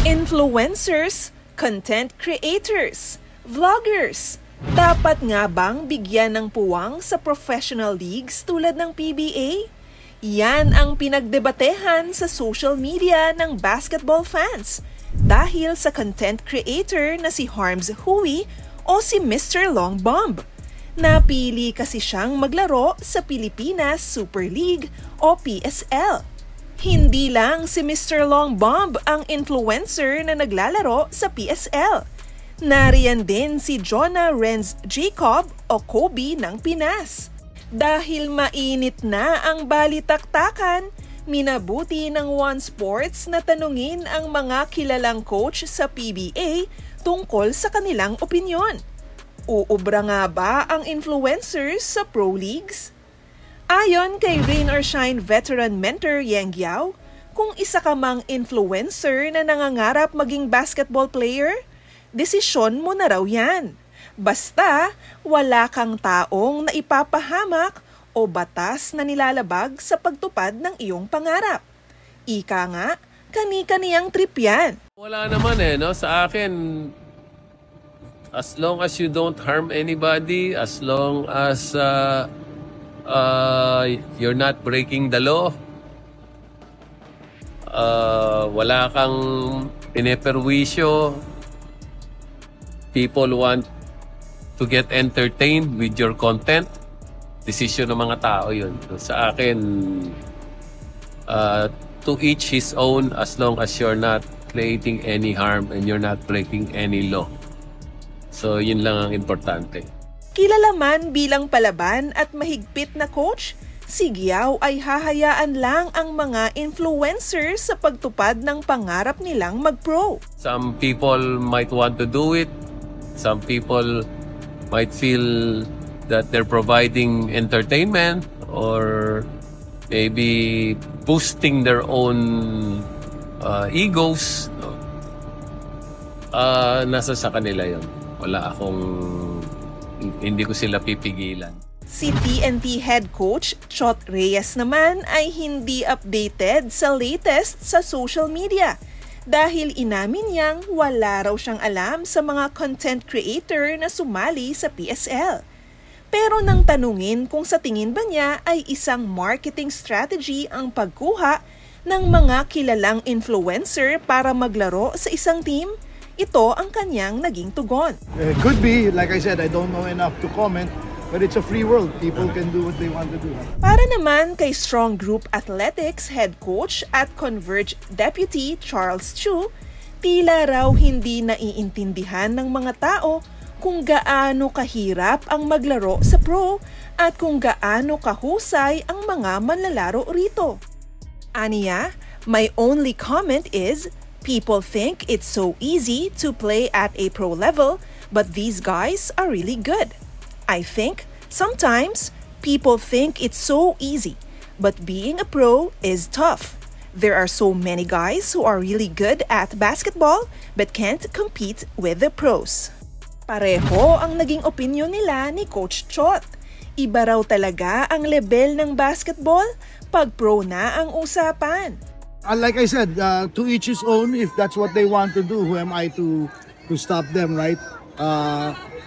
Influencers, content creators, vloggers. Dapat nga bang bigyan ng puwang sa professional leagues tulad ng PBA? Yan ang pinagdebatehan sa social media ng basketball fans dahil sa content creator na si Harms Hui o si Mr. Long Bomb. Napili kasi siyang maglaro sa Pilipinas Super League o PSL. Hindi lang si Mr. Long Bomb ang influencer na naglalaro sa PSL. Nariyan din si Jonah Renz Jacob o Kobe ng Pinas. Dahil mainit na ang balitaktakan, minabuti ng One Sports na tanungin ang mga kilalang coach sa PBA tungkol sa kanilang opinyon. Uubra nga ba ang influencers sa pro leagues? Ayon kay Rain or Shine veteran mentor Yang Yao, kung isa ka mang influencer na nangangarap maging basketball player, desisyon mo na raw yan. Basta wala kang taong naipapahamak o batas na nilalabag sa pagtupad ng iyong pangarap. Ika nga, kani-kaniyang trip yan. Wala naman no? Sa akin, as long as you don't harm anybody, as long as you're not breaking the law, wala kang pineperwisyo, people want to get entertained with your content, decision ng mga tao yun. So, sa akin, to each his own as long as you're not creating any harm and you're not breaking any law. So, yun lang ang importante. Kilala man bilang palaban at mahigpit na coach, si Giao ay hahayaan lang ang mga influencers sa pagtupad ng pangarap nilang mag-pro. Some people might want to do it. Some people might feel that they're providing entertainment or maybe boosting their own egos. Nasa sa kanila yun. Hindi ko sila pipigilan. Si TNT head coach Chot Reyes naman ay hindi updated sa latest sa social media. Dahil inamin niyang wala raw siyang alam sa mga content creator na sumali sa PSL. Pero nang tanungin kung sa tingin ba niya ay isang marketing strategy ang pagkuha ng mga kilalang influencer para maglaro sa isang team, ito ang kanyang naging tugon. Could be, like I said, I don't know enough to comment. But it's a free world. People can do what they want to do. Para naman kay Strong Group Athletics head coach at Converge deputy Charles Chu, tila raw hindi naiintindihan ng mga tao kung gaano kahirap ang maglaro sa pro at kung gaano kahusay ang mga manlalaro rito. Aniya, my only comment is, people think it's so easy to play at a pro level, but these guys are really good. I think sometimes people think it's so easy, but being a pro is tough. There are so many guys who are really good at basketball but can't compete with the pros. Pareho ang naging opinion nila ni Coach Chot. Iba raw talaga ang level ng basketball pag pro na ang usapan. Like I said, to each his own. If that's what they want to do, who am I to stop them, right?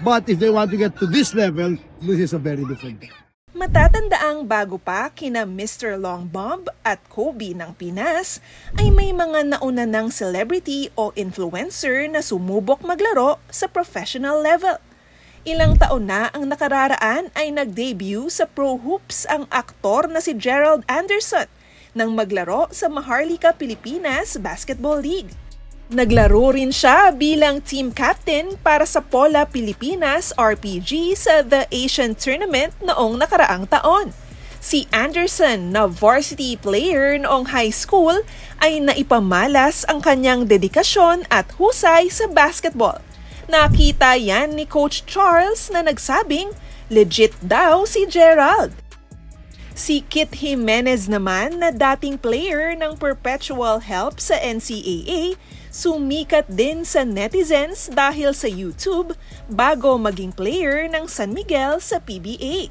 But if they want to get to this level, this is a very different thing. Matatandaang bago pa kina Mr. Long Bomb at Kobe ng Pinas, ay may mga nauna ng celebrity o influencer na sumubok maglaro sa professional level. Ilang taon na ang nakararaan ay nag-debut sa Pro Hoops ang aktor na si Gerald Anderson nang maglaro sa Maharlika Pilipinas Basketball League. Naglaro rin siya bilang team captain para sa Pola Pilipinas RPG sa The Asian Tournament noong nakaraang taon. Si Anderson na varsity player noong high school ay naipamalas ang kanyang dedikasyon at husay sa basketball. Nakita yan ni Coach Charles na nagsabing legit daw si Gerald. Si Kit Jimenez naman na dating player ng Perpetual Help sa NCAA, sumikat din sa netizens dahil sa YouTube bago maging player ng San Miguel sa PBA.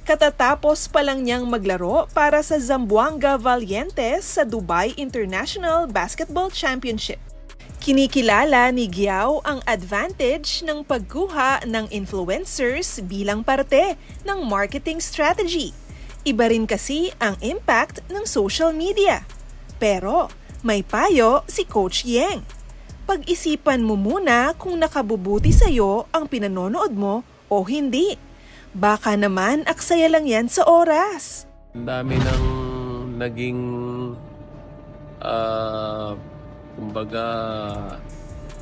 Katatapos pa lang niyang maglaro para sa Zamboanga Valientes sa Dubai International Basketball Championship. Kinikilala ni Giao ang advantage ng pagkuha ng influencers bilang parte ng marketing strategy. Iba rin kasi ang impact ng social media. Pero may payo si Coach Yeng. Pag-isipan mo muna kung nakabubuti sa'yo ang pinanonood mo o hindi. Baka naman aksaya lang yan sa oras. Ang dami ng naging kumbaga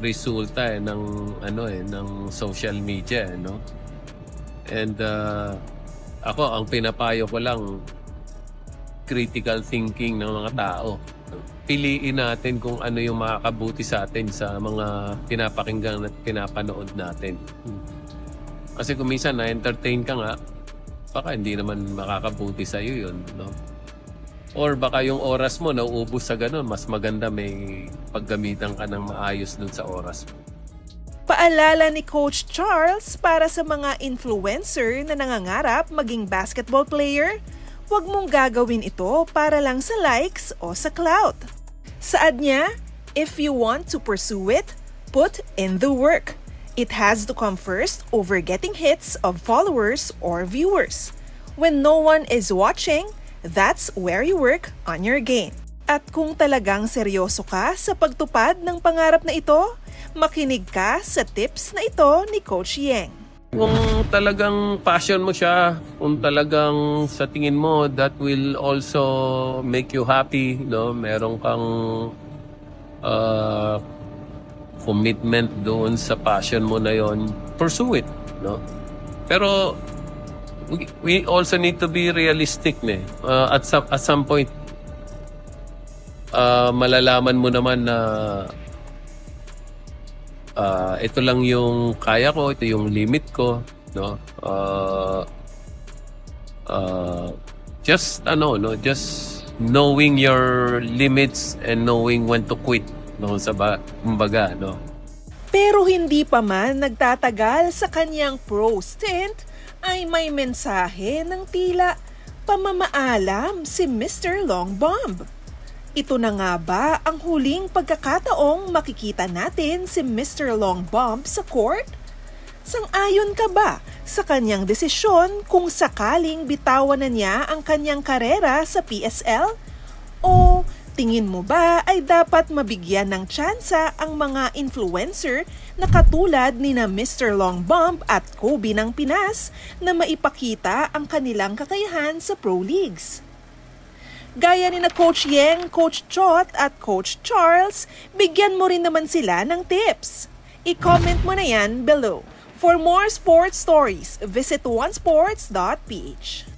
resulta ng social media, no? And ako ang pinapayo ko lang critical thinking ng mga tao. Piliin natin kung ano yung makakabuti sa atin sa mga pinapakinggan at pinapanood natin. Kasi kung minsan na-entertain ka nga, baka hindi naman makakabuti sa iyo yun, no? Or baka yung oras mo nauubos sa ganun, mas maganda may paggamitan ka ng maayos dun sa oras mo. Paalala ni Coach Charles para sa mga influencer na nangangarap maging basketball player, huwag mong gagawin ito para lang sa likes o sa clout. Saad niya, if you want to pursue it, put in the work. It has to come first over getting hits of followers or viewers. When no one is watching, that's where you work on your game. At kung talagang seryoso ka sa pagtupad ng pangarap na ito, makinig ka sa tips na ito ni Coach Yeng. Kung talagang passion mo siya, kung talagang sa tingin mo that will also make you happy, no? Meron kang commitment doon sa passion mo na yon, pursue it, no? Pero we also need to be realistic, at some point malalaman mo naman na ito lang yung kaya ko, ito yung limit ko, no? Just knowing your limits and knowing when to quit, no, kumbaga, no. Pero hindi pa man nagtatagal sa kanyang pro stint ay may mensahe ng tila pamamaalam si Mr. Long Bomb. Ito na nga ba ang huling pagkakataong makikita natin si Mr. Long Bomb sa court? Sang-ayon ka ba sa kanyang desisyon kung sakaling bitawan na niya ang kanyang karera sa PSL? O tingin mo ba ay dapat mabigyan ng tsansa ang mga influencer na katulad ni na Mr. Long Bomb at Kobe ng Pinas na maipakita ang kanilang kakayahan sa pro leagues? Gaya ni na Coach Yeng, Coach Chot at Coach Charles, bigyan mo rin naman sila ng tips. I-comment mo na yan below. For more sports stories, visit onesports.ph.